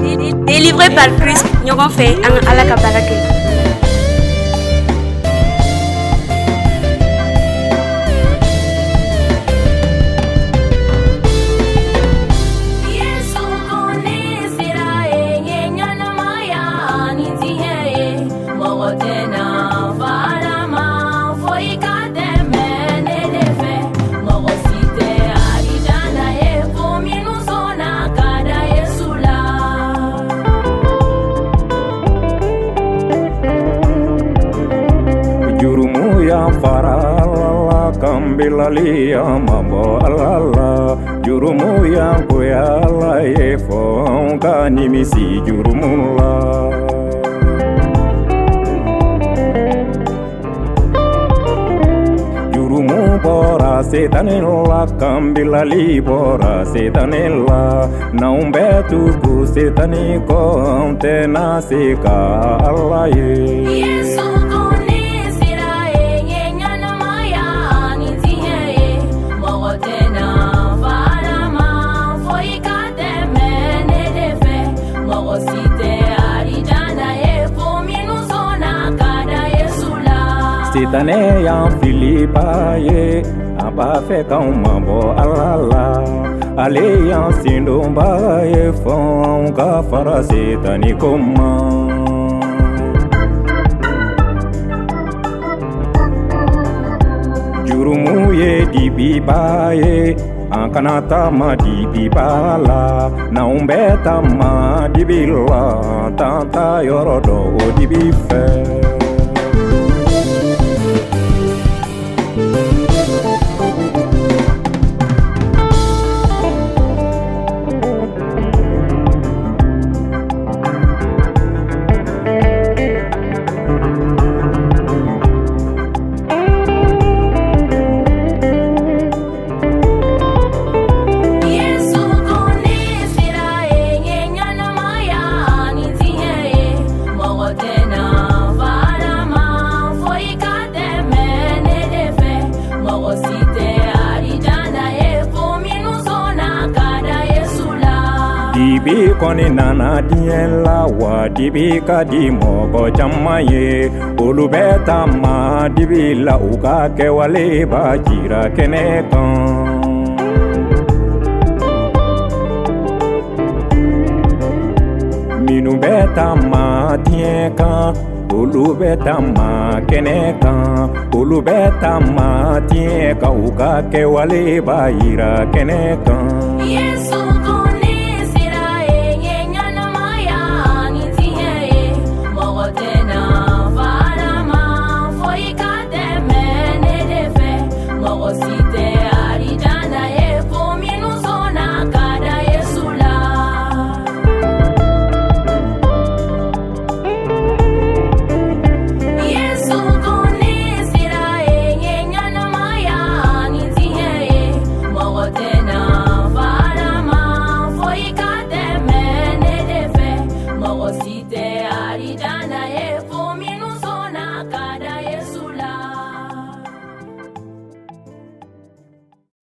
Délivré par Christ, ɲɔgɔn fɛ an ka Ala ka baara kɛ. Farala kambilali amabo alala jurumu yangu yala yefo kanimisi jurumula jurumu bora setanilla kambilali bora setanilla naumbetuku setani konte nasika alaye Sitane yang Filipa ye aba fe kaumabo alala ale yang sindumba ye fon ka fara sitani koma jurumu ye dibiba ye ankanata ma dibiba la na umbeta ma dibila tanta yorodo o dibife Dibi koni nana diela wa dibi kadi mogo jamaye olu beta ma dibi la uka ke wale ba jira kenekan minu beta ma tieka olu beta ma kenekan olu beta ma tieka uka ke wale ba jira kenekan